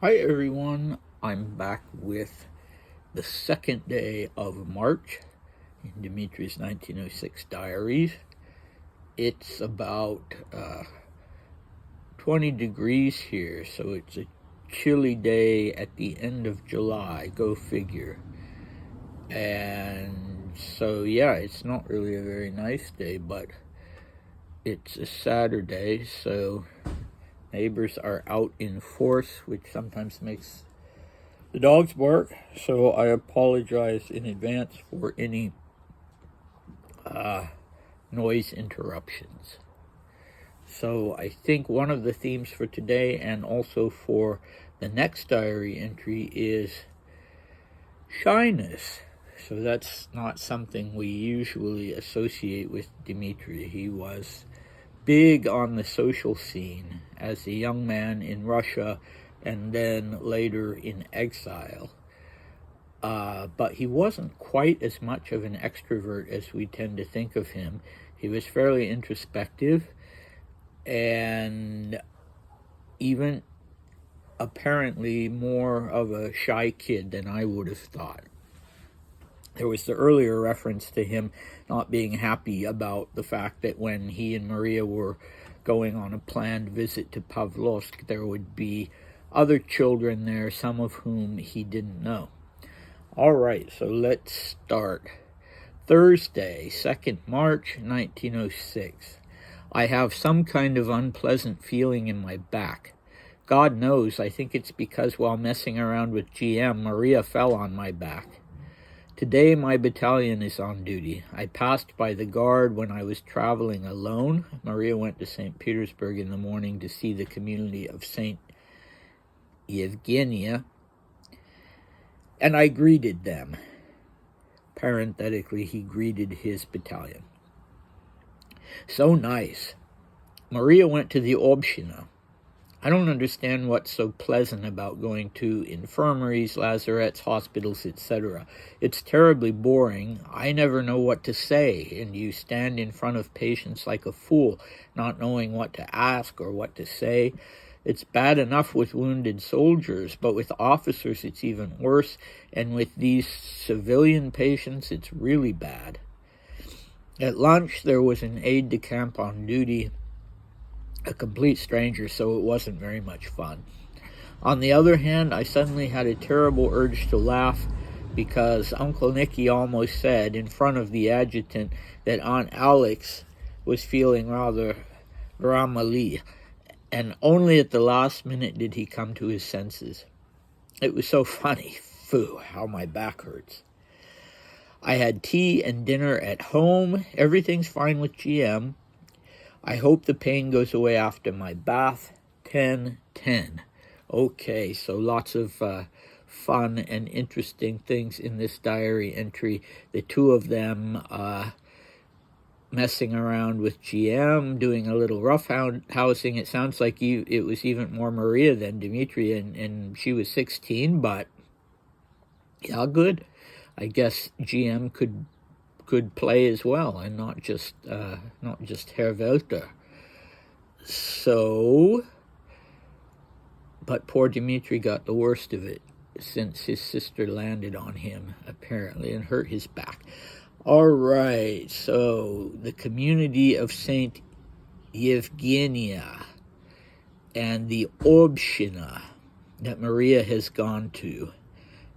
Hi everyone, I'm back with the second day of March in Dmitri's 1906 diaries. It's about 20 degrees here, so it's a chilly day at the end of July, go figure. And so, yeah, it's not really a very nice day, but it's a Saturday, so neighbors are out in force, which sometimes makes the dogs bark, so I apologize in advance for any noise interruptions. So I think one of the themes for today and also for the next diary entry is shyness. So that's not something we usually associate with Dmitri. He was big on the social scene as a young man in Russia and then later in exile. But he wasn't quite as much of an extrovert as we tend to think of him. He was fairly introspective and even apparently more of a shy kid than I would have thought. There was the earlier reference to him not being happy about the fact that when he and Maria were going on a planned visit to Pavlovsk, there would be other children there, some of whom he didn't know. All right, so let's start. Thursday, 2nd March, 1906. I have some kind of unpleasant feeling in my back. God knows, I think it's because while messing around with GM, Maria fell on my back. Today my battalion is on duty. I passed by the guard when I was traveling alone. Maria went to St. Petersburg in the morning to see the community of St. Yevgenia, and I greeted them. Parenthetically, he greeted his battalion. So nice. Maria went to the Obshina. I don't understand what's so pleasant about going to infirmaries, lazarets, hospitals, etc. It's terribly boring. I never know what to say, and you stand in front of patients like a fool, not knowing what to ask or what to say. It's bad enough with wounded soldiers, but with officers it's even worse, and with these civilian patients it's really bad. At lunch there was an aide-de-camp on duty, a complete stranger, so it wasn't very much fun. On the other hand, I suddenly had a terrible urge to laugh because Uncle Nicky almost said in front of the adjutant that Aunt Alex was feeling rather ramali, and only at the last minute did he come to his senses. It was so funny. Phew, how my back hurts. I had tea and dinner at home. Everything's fine with GM. I hope the pain goes away after my bath. 10-10. Okay, so lots of fun and interesting things in this diary entry. The two of them messing around with GM, doing a little roughhousing. It sounds like it was even more Maria than Dmitri, and she was 16, but yeah, good. I guess GM could play as well, and not just Herr Welter. So, but poor Dmitri got the worst of it, since his sister landed on him, apparently, and hurt his back. All right, so the community of St. Yevgenia and the Obshina that Maria has gone to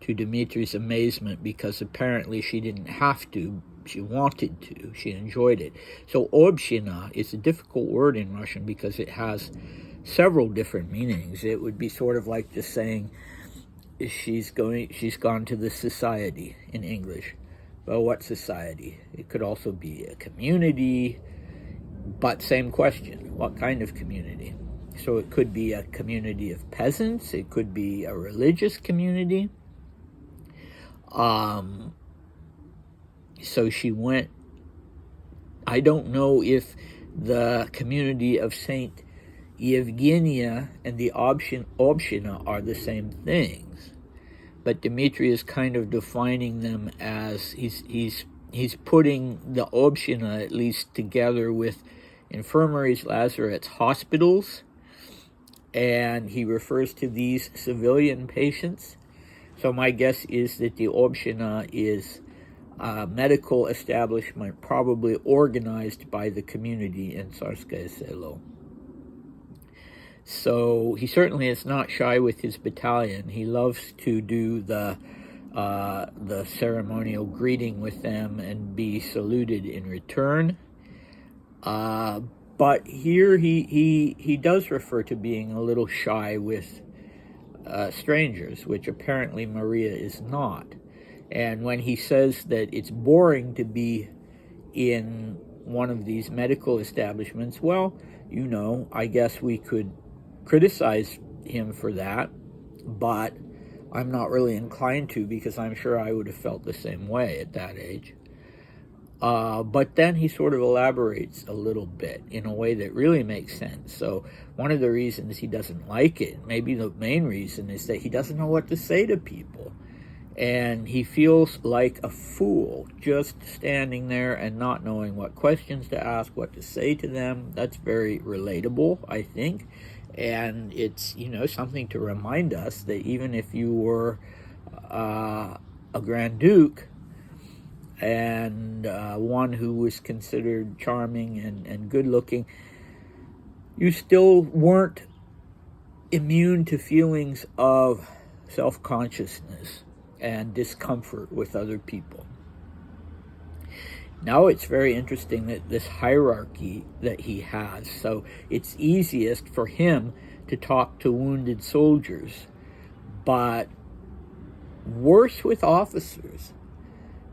Dmitri's amazement, because apparently she didn't have to, she wanted to, she enjoyed it. So Obshina is a difficult word in Russian because it has several different meanings. It would be sort of like just saying she's gone to the society in English. Well, what society? It could also be a community, but same question, what kind of community? So it could be a community of peasants, it could be a religious community. So she went, I don't know if the community of St. Yevgenia and the Obshina are the same things, but Dmitri is kind of defining them as, he's putting the Obshina at least together with infirmaries, lazarets, hospitals, and he refers to these civilian patients. So my guess is that the Obshina is a medical establishment probably organized by the community in Tsarskoye Selo. So he certainly is not shy with his battalion. He loves to do the ceremonial greeting with them and be saluted in return. But here he does refer to being a little shy with strangers, which apparently Maria is not. And when he says that it's boring to be in one of these medical establishments, well, I guess we could criticize him for that, but I'm not really inclined to, because I'm sure I would have felt the same way at that age. But then he sort of elaborates a little bit in a way that really makes sense. So one of the reasons he doesn't like it, maybe the main reason, is that he doesn't know what to say to people. And he feels like a fool just standing there and not knowing what questions to ask, what to say to them. That's very relatable, I think. And it's, something to remind us that even if you were a Grand Duke, and one who was considered charming and good-looking, you still weren't immune to feelings of self-consciousness and discomfort with other people. Now it's very interesting that this hierarchy that he has. So it's easiest for him to talk to wounded soldiers, but worse with officers.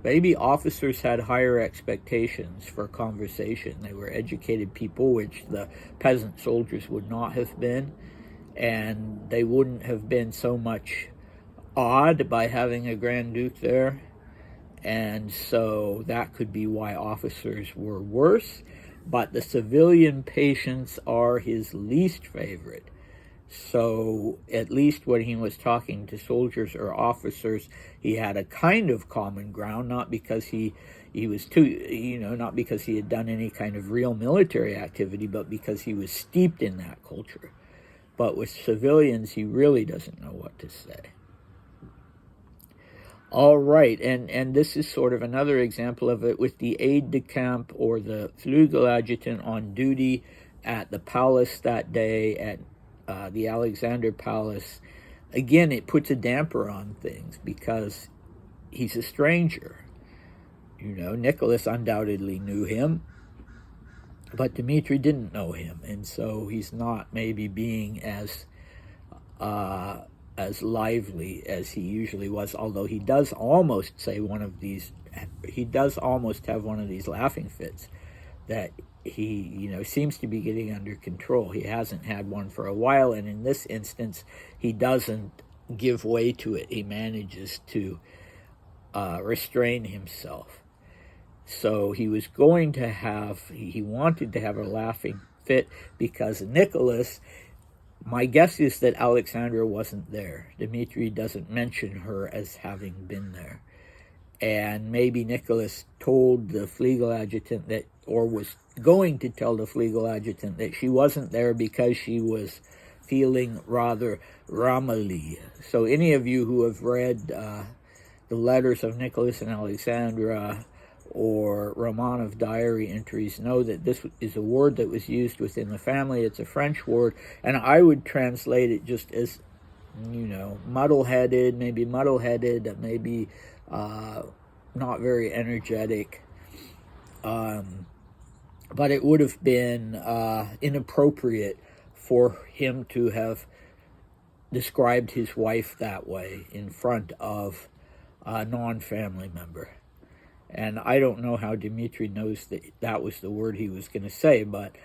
Maybe officers had higher expectations for conversation. They were educated people, which the peasant soldiers would not have been, and they wouldn't have been so much awed by having a Grand Duke there. And so that could be why officers were worse, but the civilian patients are his least favorite. So at least when he was talking to soldiers or officers, he had a kind of common ground, not because he was not because he had done any kind of real military activity, but because he was steeped in that culture. But with civilians, he really doesn't know what to say. All right, and this is sort of another example of it with the aide-de-camp or the Flügeladjutant on duty at the palace that day, at the Alexander Palace. Again, it puts a damper on things because he's a stranger. Nicholas undoubtedly knew him, but Dmitri didn't know him, and so he's not maybe being as lively as he usually was, although he does almost have one of these laughing fits that he seems to be getting under control. He hasn't had one for a while, and in this instance he doesn't give way to it. He manages to restrain himself. So he wanted to have a laughing fit because Nicholas, my guess is that Alexandra wasn't there. Dmitri doesn't mention her as having been there. And maybe Nicholas told the Flügeladjutant that, or was going to tell the Flügeladjutant that she wasn't there because she was feeling rather Ramali. So any of you who have read the letters of Nicholas and Alexandra or Romanov diary entries know that this is a word that was used within the family. It's a French word, and I would translate it just as, muddle-headed, maybe not very energetic. But it would have been inappropriate for him to have described his wife that way in front of a non-family member. And I don't know how Dmitri knows that that was the word he was going to say, but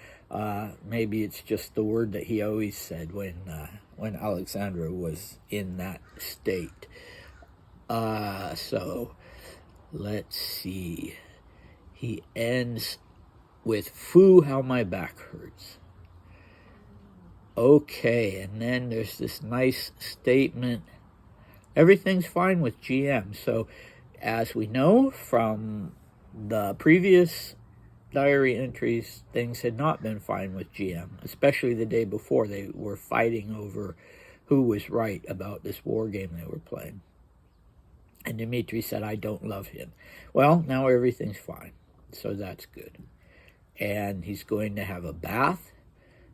maybe it's just the word that he always said when Alexandra was in that state. So let's see. He ends with, "Foo, how my back hurts." Okay, and then there's this nice statement. Everything's fine with GM. So as we know from the diary entries, things had not been fine with GM, especially the day before. They were fighting over who was right about this war game they were playing. And Dmitri said, I don't love him. Well, now everything's fine, so that's good. And he's going to have a bath.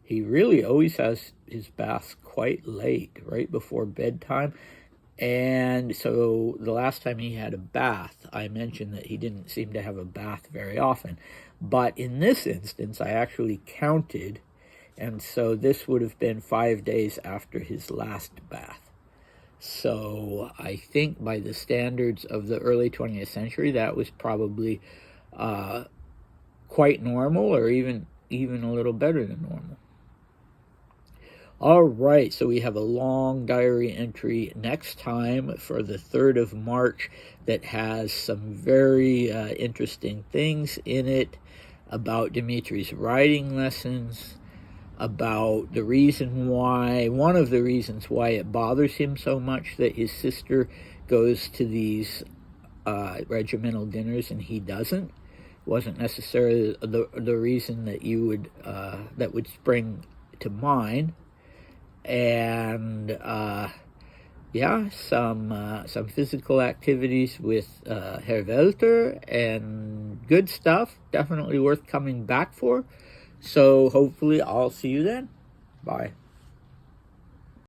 He really always has his baths quite late, right before bedtime. And so the last time he had a bath, I mentioned that he didn't seem to have a bath very often. But in this instance, I actually counted, and so this would have been 5 days after his last bath. So I think by the standards of the early 20th century, that was probably quite normal, or even a little better than normal. All right, so we have a long diary entry next time for the 3rd of March that has some very interesting things in it about Dmitri's writing lessons, about the reason why, one of the reasons why it bothers him so much that his sister goes to these regimental dinners and he doesn't. Wasn't necessarily the reason that you would that would spring to mind. And yeah, some physical activities with Herr Welter, and good stuff. Definitely worth coming back for. So hopefully I'll see you then. Bye.